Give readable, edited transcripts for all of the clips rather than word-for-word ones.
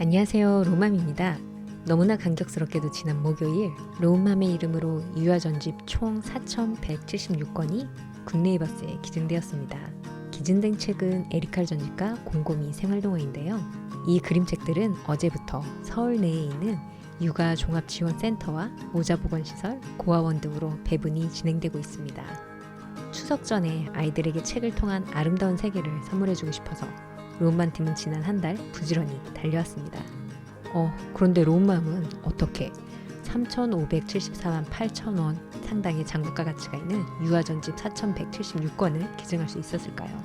안녕하세요, 로맘입니다. 너무나 감격스럽게도 지난 목요일 로맘의 이름으로 유아 전집 총 4,176권이 국내 이버스에 기증되었습니다. 기증된 책은 에리칼 전집과 곰곰이 생활동화인데요. 이 그림책들은 어제부터 서울 내에 있는 육아 종합지원센터와 모자보건시설, 고아원 등으로 배분이 진행되고 있습니다. 추석 전에 아이들에게 책을 통한 아름다운 세계를 선물해주고 싶어서 로움맘팀은 지난 한 달 부지런히 달려왔습니다. 그런데 로움맘은 어떻게 3,574만 8천원 상당의 장부가 가치가 있는 유아 전집 4,176권을 기증할 수 있었을까요?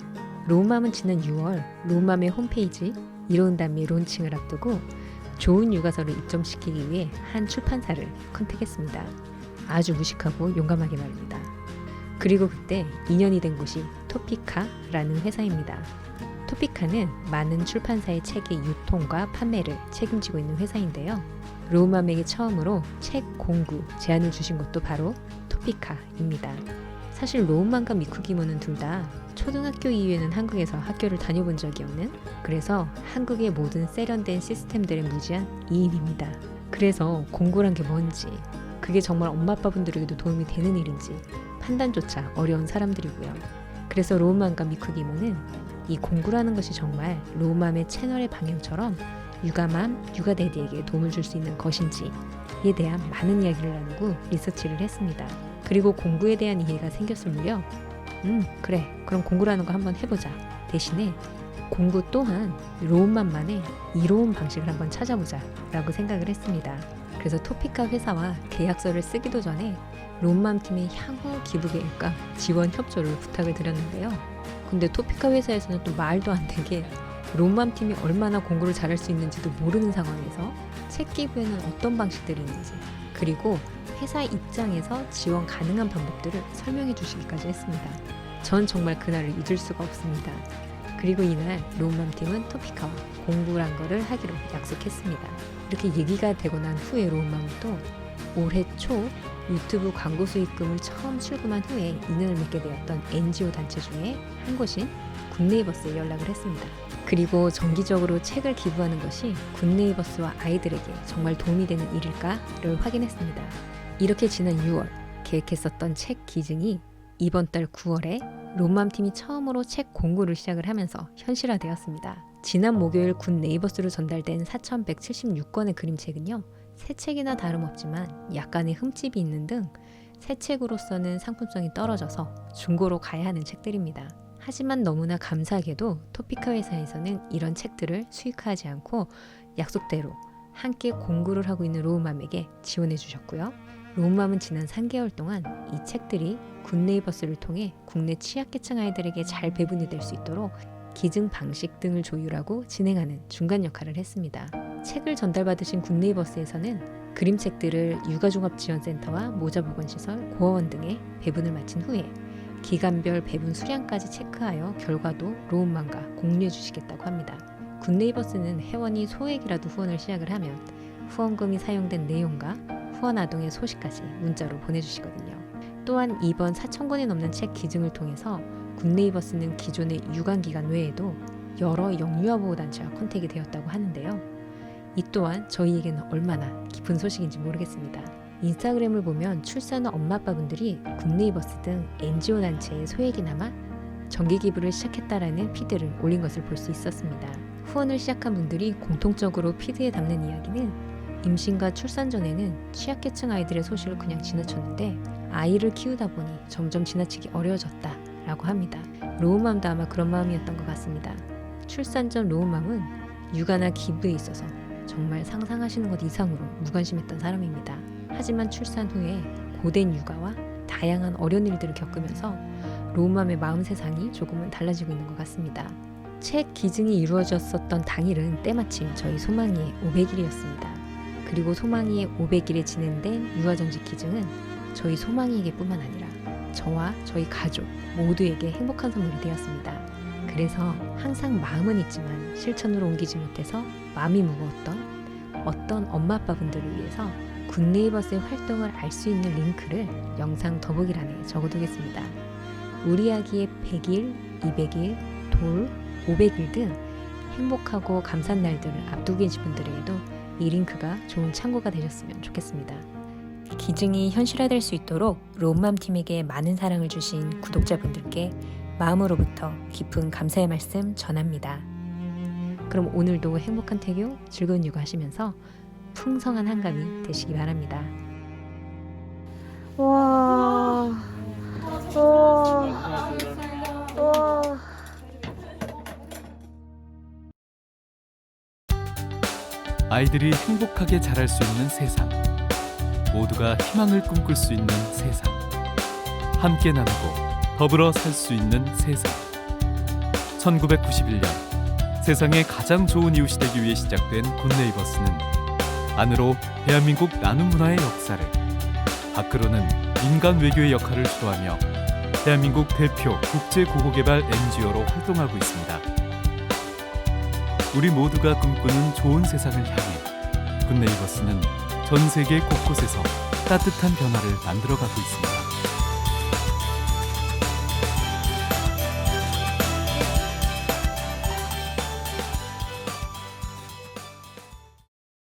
로움맘은 지난 6월 로움맘의 홈페이지 이로운 담미 론칭을 앞두고 좋은 육아서를 입점시키기 위해 한 출판사를 컨택했습니다. 아주 무식하고 용감하게 말입니다. 그리고 그때 인연이 된 곳이 토피카라는 회사입니다. 토피카는 많은 출판사의 책의 유통과 판매를 책임지고 있는 회사인데요. 로움맘에게 처음으로 책 공구 제안을 주신 것도 바로 토피카입니다. 사실 로움맘과 미쿠기모는 둘 다 초등학교 이후에는 한국에서 학교를 다녀본 적이 없는, 그래서 한국의 모든 세련된 시스템들에 무지한 이인입니다. 그래서 공구란 게 뭔지, 그게 정말 엄마 아빠분들에게도 도움이 되는 일인지 판단조차 어려운 사람들이고요. 그래서 로움맘과 미쿠기모는 이 공구라는 것이 정말 로움맘의 채널의 방향처럼 육아맘, 육아데디에게 도움을 줄 수 있는 것인지에 대한 많은 이야기를 나누고 리서치를 했습니다. 그리고 공구에 대한 이해가 생겼을 무렵 그래, 그럼 공구라는 거 한번 해보자. 대신에 공구 또한 로움맘만의 이로운 방식을 한번 찾아보자 라고 생각을 했습니다. 그래서 토피카 회사와 계약서를 쓰기도 전에 로움맘 팀의 향후 기부 계획과 지원 협조를 부탁을 드렸는데요. 근데 토피카 회사에서는 또 말도 안 되게 로움맘 팀이 얼마나 공부를 잘할 수 있는지도 모르는 상황에서 책 기부에는 어떤 방식들이 있는지, 그리고 회사 입장에서 지원 가능한 방법들을 설명해 주시기까지 했습니다. 전 정말 그날을 잊을 수가 없습니다. 그리고 이날 로움맘 팀은 토피카와 공부란 거를 하기로 약속했습니다. 이렇게 얘기가 되고 난 후에 로움맘은 또 올해 초 유튜브 광고 수익금을 처음 출금한 후에 인연을 맺게 되었던 NGO 단체 중에 한 곳인 굿네이버스에 연락을 했습니다. 그리고 정기적으로 책을 기부하는 것이 굿네이버스와 아이들에게 정말 도움이 되는 일일까를 확인했습니다. 이렇게 지난 6월 계획했었던 책 기증이 이번 달 9월에 로움맘 팀이 처음으로 책 공구를 시작을 하면서 현실화되었습니다. 지난 목요일 굿네이버스로 전달된 4,176권의 그림책은요, 새 책이나 다름없지만 약간의 흠집이 있는 등 새 책으로서는 상품성이 떨어져서 중고로 가야 하는 책들입니다. 하지만 너무나 감사하게도 토피카 회사에서는 이런 책들을 수익화하지 않고 약속대로 함께 공구를 하고 있는 로움맘에게 지원해 주셨고요. 로움맘은 지난 3개월 동안 이 책들이 굿네이버스를 통해 국내 취약계층 아이들에게 잘 배분이 될 수 있도록 기증 방식 등을 조율하고 진행하는 중간 역할을 했습니다. 책을 전달받으신 굿네이버스에서는 그림책들을 육아종합지원센터와 모자보건시설, 고아원 등에 배분을 마친 후에 기간별 배분 수량까지 체크하여 결과도 로움맘과 공유해 주시겠다고 합니다. 굿네이버스는 회원이 소액이라도 후원을 시작을 하면 후원금이 사용된 내용과 후원 아동의 소식까지 문자로 보내주시거든요. 또한 이번 4,000권이 넘는 책 기증을 통해서 굿네이버스는 기존의 유관기관 외에도 여러 영유아보호단체와 컨택이 되었다고 하는데요. 이 또한 저희에게는 얼마나 깊은 소식인지 모르겠습니다. 인스타그램을 보면 출산 후 엄마 아빠분들이 굿네이버스 등 NGO 단체에 소액이나마 정기기부를 시작했다라는 피드를 올린 것을 볼 수 있었습니다. 후원을 시작한 분들이 공통적으로 피드에 담는 이야기는 임신과 출산 전에는 취약계층 아이들의 소식을 그냥 지나쳤는데 아이를 키우다 보니 점점 지나치기 어려워졌다라고 합니다. 로움맘도 아마 그런 마음이었던 것 같습니다. 출산 전 로움맘은 육아나 기부에 있어서 정말 상상하시는 것 이상으로 무관심했던 사람입니다. 하지만 출산 후에 고된 육아와 다양한 어려운 일들을 겪으면서 로움맘의 마음 세상이 조금은 달라지고 있는 것 같습니다. 책 기증이 이루어졌었던 당일은 때마침 저희 소망이의 500일이었습니다. 그리고 소망이의 500일에 진행된 유아정식 기증은 저희 소망이에게 뿐만 아니라 저와 저희 가족 모두에게 행복한 선물이 되었습니다. 그래서 항상 마음은 있지만 실천으로 옮기지 못해서 마음이 무거웠던 어떤 엄마 아빠분들을 위해서 굿네이버스의 활동을 알 수 있는 링크를 영상 더보기란에 적어두겠습니다. 우리 아기의 100일, 200일, 돌, 500일 등 행복하고 감사한 날들을 앞두고 계신 분들에게도 이 링크가 좋은 참고가 되셨으면 좋겠습니다. 기증이 현실화될 수 있도록 로운맘 팀에게 많은 사랑을 주신 구독자분들께 마음으로부터 깊은 감사의 말씀 전합니다. 그럼 오늘도 행복한 태교, 즐거운 육아 하시면서 풍성한 한가위 되시기 바랍니다. 와, 와, 와. 아이들이 행복하게 자랄 수 있는 세상, 모두가 희망을 꿈꿀 수 있는 세상, 함께 나누고 더불어 살 수 있는 세상. 1991년 세상에 가장 좋은 이웃이 되기 위해 시작된 굿네이버스는 안으로 대한민국 나눔 문화의 역사를, 밖으로는 민간 외교의 역할을 주도하며 대한민국 대표 국제고고개발 NGO로 활동하고 있습니다. 우리 모두가 꿈꾸는 좋은 세상을 향해 굿네이버스는 전 세계 곳곳에서 따뜻한 변화를 만들어가고 있습니다.